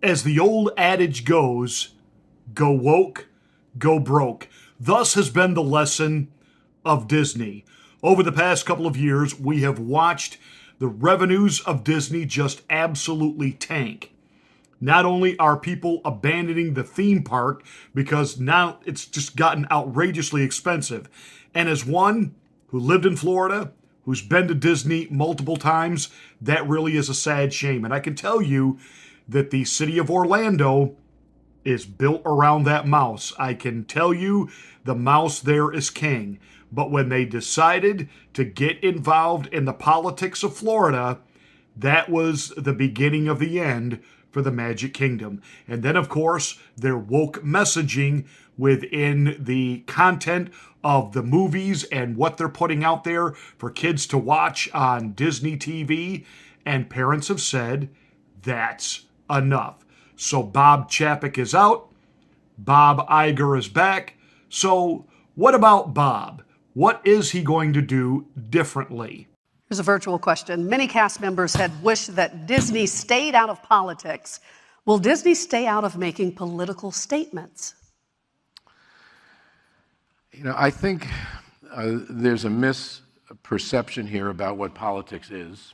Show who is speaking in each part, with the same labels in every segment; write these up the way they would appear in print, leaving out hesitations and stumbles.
Speaker 1: as the old adage goes, go woke, go broke. Thus has been the lesson of Disney. Over the past couple of years, we have watched the revenues of Disney just absolutely tank. Not only are people abandoning the theme park because now it's just gotten outrageously expensive, and as one who lived in Florida, who's been to Disney multiple times, that really is a sad shame. And I can tell you that the city of Orlando is built around that mouse. I can tell you the mouse there is king. But when they decided to get involved in the politics of Florida, that was the beginning of the end for the Magic Kingdom. And then, of course, their woke messaging within the content of the movies and what they're putting out there for kids to watch on Disney TV. And parents have said, that's enough. So Bob Chapek is out. Bob Iger is back. So what about Bob? What is he going to do differently?
Speaker 2: Here's a virtual question. Many cast members had wished that Disney stayed out of politics. Will Disney stay out of making political statements?
Speaker 3: I think there's a misperception here about what politics is.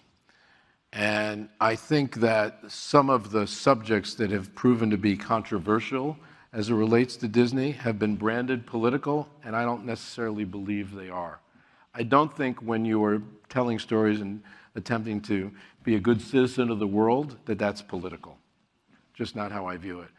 Speaker 3: And I think that some of the subjects that have proven to be controversial as it relates to Disney have been branded political, and I don't necessarily believe they are. I don't think when you are telling stories and attempting to be a good citizen of the world that that's political. Just not how I view it.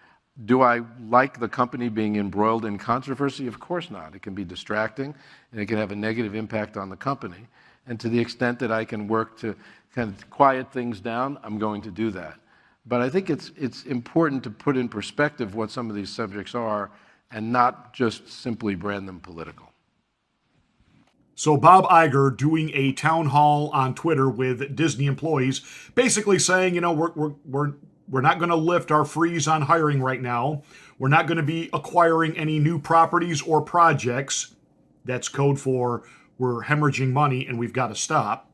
Speaker 3: Do I like the company being embroiled in controversy? Of course not. It can be distracting, and it can have a negative impact on the company. And to the extent that I can work to kind of quiet things down, I'm going to do that. But I think it's important to put in perspective what some of these subjects are and not just simply brand them political.
Speaker 1: So Bob Iger doing a town hall on Twitter with Disney employees, basically saying, we're not going to lift our freeze on hiring right now. We're not going to be acquiring any new properties or projects. That's code for we're hemorrhaging money and we've got to stop.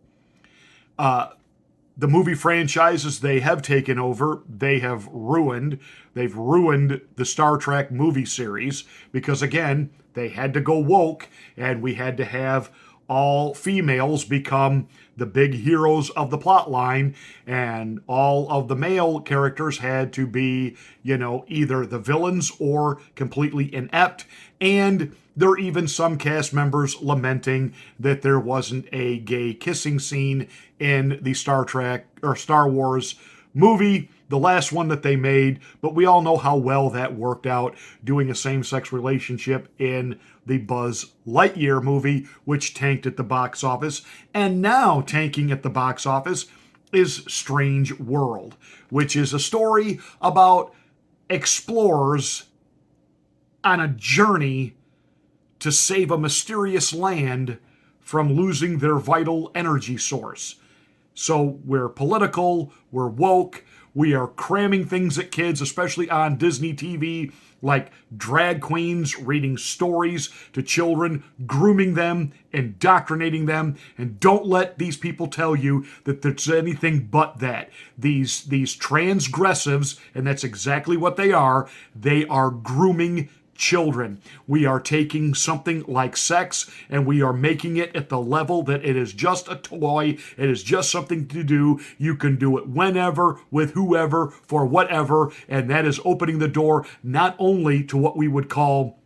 Speaker 1: The movie franchises they have taken over, they have ruined. They've ruined the Star Trek movie series because, again, they had to go woke and we had to have all females become the big heroes of the plot line, and all of the male characters had to be, either the villains or completely inept. And there are even some cast members lamenting that there wasn't a gay kissing scene in the Star Trek or Star Wars movie, the last one that they made, but we all know how well that worked out, doing a same-sex relationship in the Buzz Lightyear movie, which tanked at the box office. And now tanking at the box office is Strange World, which is a story about explorers on a journey to save a mysterious land from losing their vital energy source. So we're political, we're woke, we are cramming things at kids, especially on Disney TV, like drag queens reading stories to children, grooming them, indoctrinating them, and don't let these people tell you that there's anything but that. These transgressives, and that's exactly what they are grooming children. We are taking something like sex and we are making it at the level that it is just a toy. It is just something to do. You can do it whenever, with whoever, for whatever. And that is opening the door not only to what we would call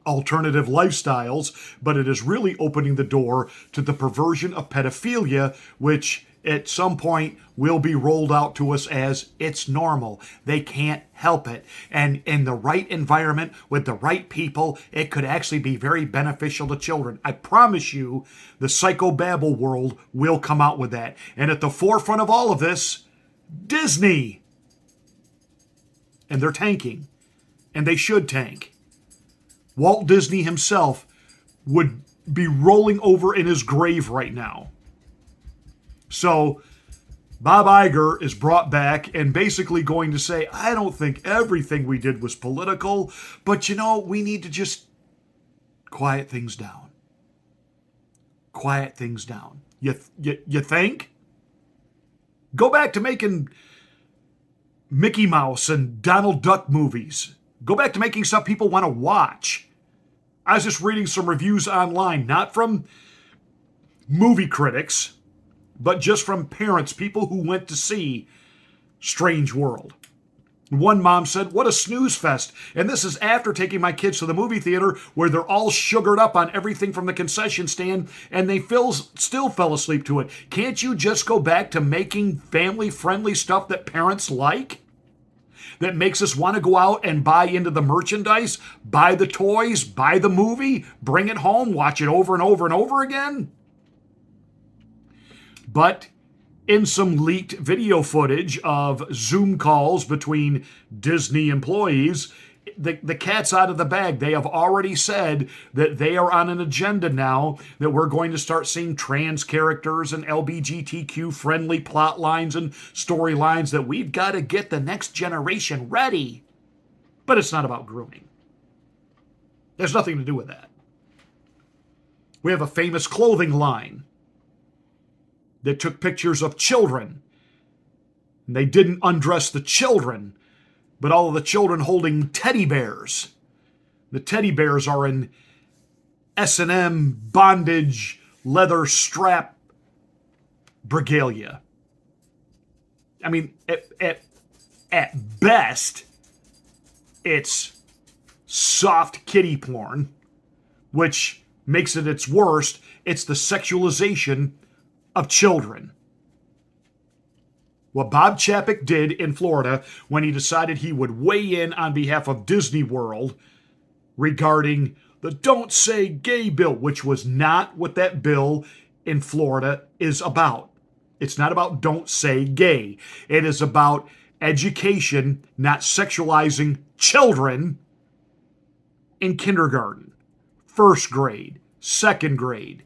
Speaker 1: alternative lifestyles, but it is really opening the door to the perversion of pedophilia, which at some point will be rolled out to us as it's normal. They can't help it. And in the right environment with the right people, it could actually be very beneficial to children. I promise you, the psychobabble world will come out with that. And at the forefront of all of this, Disney. And they're tanking. And they should tank. Walt Disney himself would be rolling over in his grave right now. So Bob Iger is brought back and basically going to say, I don't think everything we did was political, but we need to just quiet things down. Quiet things down. You think? Go back to making Mickey Mouse and Donald Duck movies. Go back to making stuff people want to watch. I was just reading some reviews online, not from movie critics, but just from parents, people who went to see Strange World. One mom said, "What a snooze fest." And this is after taking my kids to the movie theater where they're all sugared up on everything from the concession stand and they still fell asleep to it. Can't you just go back to making family-friendly stuff that parents like? That makes us want to go out and buy into the merchandise, buy the toys, buy the movie, bring it home, watch it over and over and over again? But in some leaked video footage of Zoom calls between Disney employees, the cat's out of the bag. They have already said that they are on an agenda now that we're going to start seeing trans characters and LGBTQ friendly plot lines and storylines, that we've got to get the next generation ready. But it's not about grooming. There's nothing to do with that. We have a famous clothing line that took pictures of children. And they didn't undress the children, but all of the children holding teddy bears. The teddy bears are in S&M bondage leather strap regalia. I mean, at best, it's soft kiddie porn, which makes it its worst. It's the sexualization of children. What Bob Chapek did in Florida when he decided he would weigh in on behalf of Disney World regarding the Don't Say Gay bill, which was not what that bill in Florida is about. It's not about don't say gay. It is about education, not sexualizing children in kindergarten, first grade, second grade.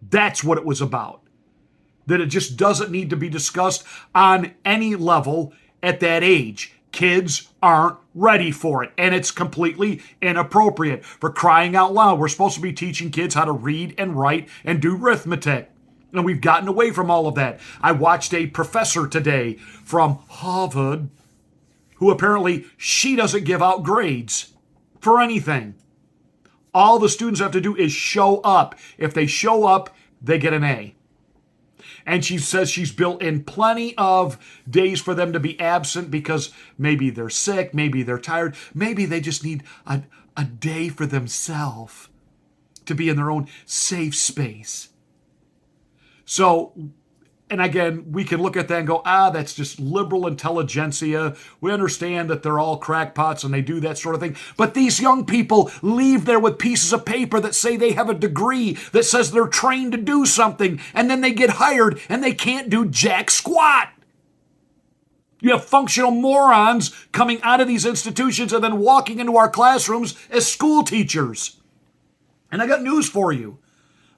Speaker 1: That's what it was about. That it just doesn't need to be discussed on any level at that age. Kids aren't ready for it, and it's completely inappropriate. For crying out loud, we're supposed to be teaching kids how to read and write and do arithmetic, and we've gotten away from all of that. I watched a professor today from Harvard who apparently she doesn't give out grades for anything. All the students have to do is show up. If they show up, they get an A. And she says she's built in plenty of days for them to be absent because maybe they're sick, maybe they're tired, maybe they just need a day for themselves to be in their own safe space. So, and again, we can look at that and go, that's just liberal intelligentsia. We understand that they're all crackpots and they do that sort of thing. But these young people leave there with pieces of paper that say they have a degree, that says they're trained to do something, and then they get hired and they can't do jack squat. You have functional morons coming out of these institutions and then walking into our classrooms as school teachers. And I got news for you.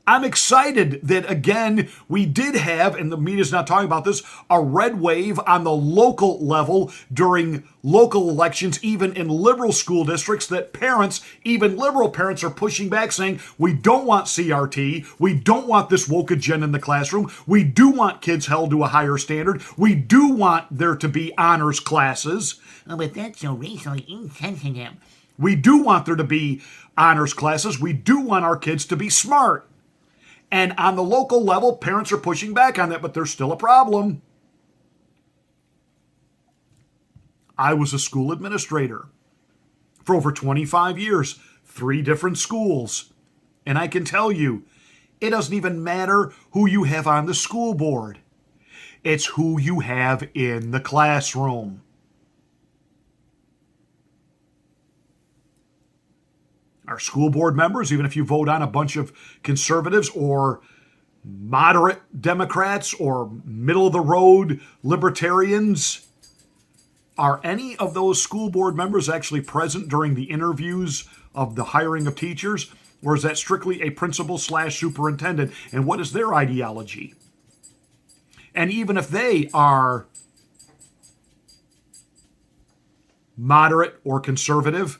Speaker 1: I'm excited that, again, we did have, and the media's not talking about this, a red wave on the local level during local elections, even in liberal school districts, that parents, even liberal parents, are pushing back saying, we don't want CRT, we don't want this woke agenda in the classroom, we do want kids held to a higher standard, we do want there to be honors classes.
Speaker 4: Oh, but that's so racially insensitive.
Speaker 1: We do want there to be honors classes, we do want our kids to be smart. And on the local level, parents are pushing back on that, but there's still a problem. I was a school administrator for over 25 years, 3 different schools. And I can tell you, it doesn't even matter who you have on the school board. It's who you have in the classroom. Our school board members, even if you vote on a bunch of conservatives or moderate Democrats or middle-of-the-road libertarians, are any of those school board members actually present during the interviews of the hiring of teachers? Or is that strictly a principal/superintendent? And what is their ideology? And even if they are moderate or conservative,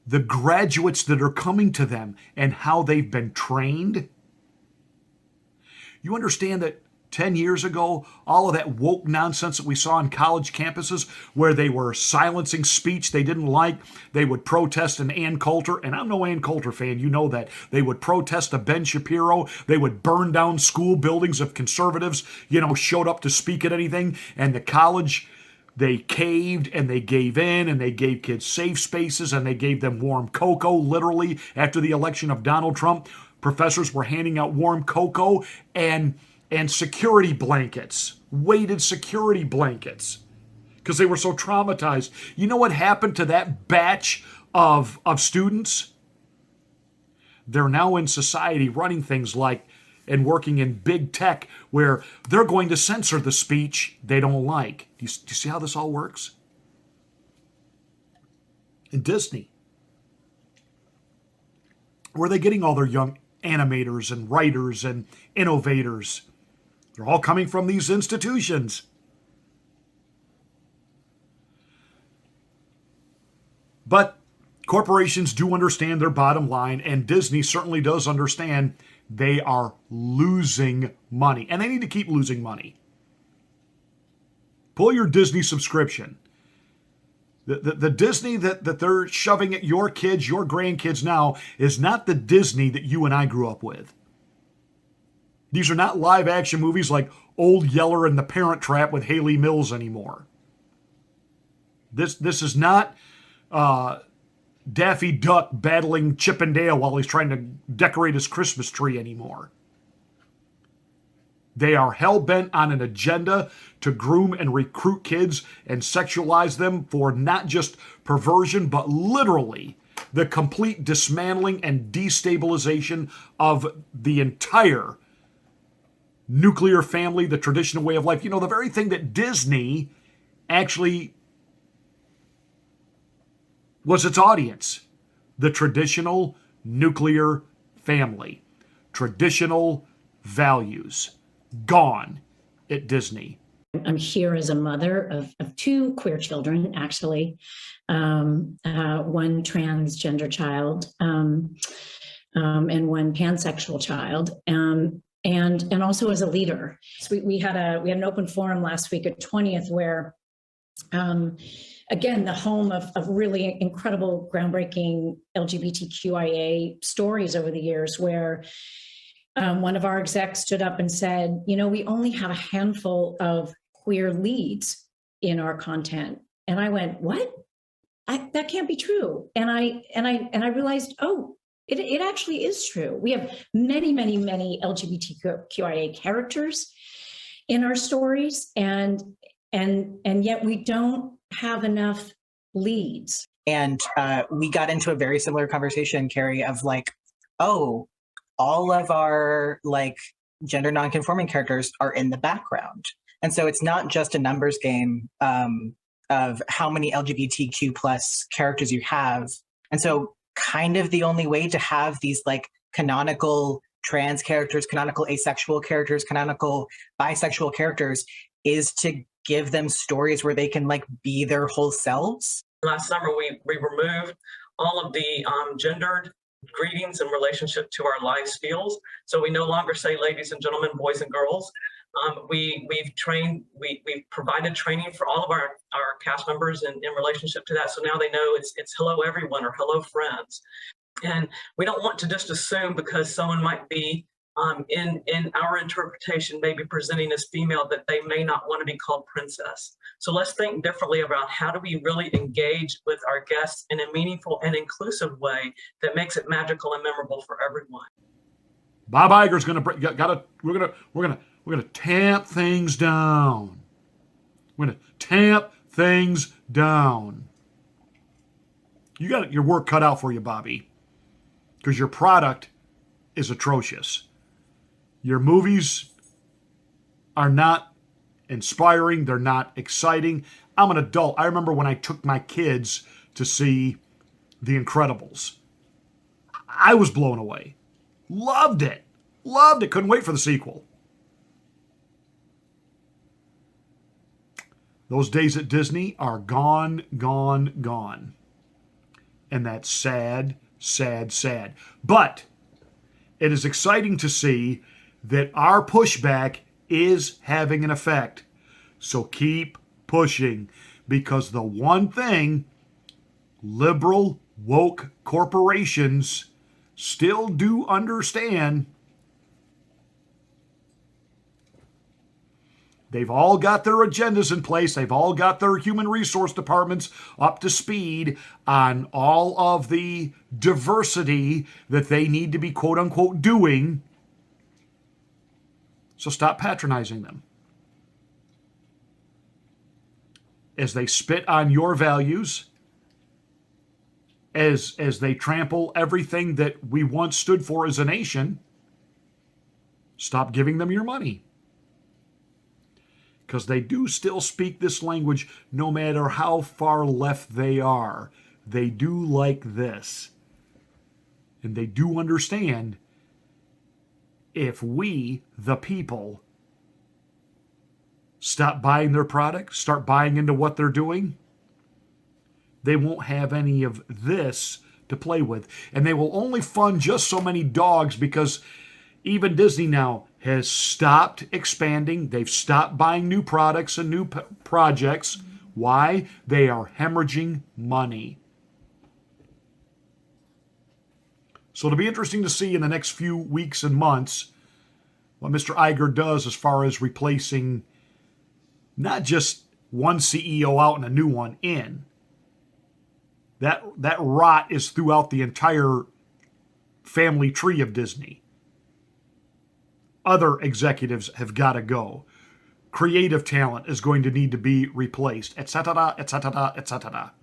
Speaker 1: the graduates that are coming to them and how they've been trained. You understand that 10 years ago, all of that woke nonsense that we saw on college campuses where they were silencing speech they didn't like. They would protest an Ann Coulter, and I'm no Ann Coulter fan, you know that. They would protest a Ben Shapiro. They would burn down school buildings if conservatives, showed up to speak at anything. And the college, they caved and they gave in and they gave kids safe spaces and they gave them warm cocoa, literally, after the election of Donald Trump. Professors were handing out warm cocoa and security blankets, weighted security blankets, because they were so traumatized. You know what happened to that batch of students? They're now in society running things like and working in big tech where they're going to censor the speech they don't like. Do you see how this all works? In Disney, where are they getting all their young animators and writers and innovators? They're all coming from these institutions. But corporations do understand their bottom line, and Disney certainly does understand they are losing money, and they need to keep losing money. Pull your Disney subscription. The Disney that they're shoving at your kids, your grandkids now, is not the Disney that you and I grew up with. These are not live action movies like Old Yeller and the Parent Trap with Haley Mills anymore. This is not Daffy Duck battling Chip and Dale while he's trying to decorate his Christmas tree anymore. They are hell-bent on an agenda to groom and recruit kids and sexualize them for not just perversion, but literally the complete dismantling and destabilization of the entire nuclear family, the traditional way of life. The very thing that Disney actually was its audience. The traditional nuclear family. Traditional values. Gone at Disney.
Speaker 5: I'm here as a mother of two queer children, actually, one transgender child and one pansexual child, and also as a leader. So we had an open forum last week at 20th where, again, the home of really incredible, groundbreaking LGBTQIA stories over the years, where one of our execs stood up and said, we only have a handful of queer leads in our content. And I went, what? That can't be true. And I realized, it actually is true. We have many, many, many LGBTQIA characters in our stories, and yet we don't have enough leads.
Speaker 6: And we got into a very similar conversation, Carrie, of like, all of our gender nonconforming characters are in the background. And so it's not just a numbers game of how many LGBTQ plus characters you have. And so kind of the only way to have these canonical trans characters, canonical asexual characters, canonical bisexual characters is to give them stories where they can be their whole selves.
Speaker 7: Last summer, we removed all of the gendered greetings in relationship to our life skills. So we no longer say ladies and gentlemen, boys and girls. We've provided training for all of our cast members in relationship to that. So now they know it's hello everyone or hello friends. And we don't want to just assume because someone might be in our interpretation, maybe presenting as female, that they may not want to be called princess. So let's think differently about how do we really engage with our guests in a meaningful and inclusive way that makes it magical and memorable for everyone.
Speaker 1: Bob Iger's we're gonna tamp things down. We're gonna tamp things down. You got your work cut out for you, Bobby, because your product is atrocious. Your movies are not inspiring. They're not exciting. I'm an adult. I remember when I took my kids to see The Incredibles. I was blown away. Loved it. Loved it. Couldn't wait for the sequel. Those days at Disney are gone, gone, gone. And that's sad, sad, sad. But it is exciting to see that our pushback is having an effect. So keep pushing, because the one thing liberal, woke corporations still do understand, they've all got their agendas in place. They've all got their human resource departments up to speed on all of the diversity that they need to be quote unquote doing. So stop patronizing them. As they spit on your values, as they trample everything that we once stood for as a nation, stop giving them your money. Because they do still speak this language no matter how far left they are. They do like this. And they do understand, if we, the people, stop buying their product, start buying into what they're doing, they won't have any of this to play with. And they will only fund just so many dogs, because even Disney now has stopped expanding. They've stopped buying new products and new projects. Why? They are hemorrhaging money. So it'll be interesting to see in the next few weeks and months what Mr. Iger does as far as replacing not just one CEO out and a new one in. That rot is throughout the entire family tree of Disney. Other executives have got to go. Creative talent is going to need to be replaced, etc., etc., etc.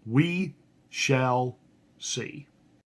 Speaker 1: We shall see.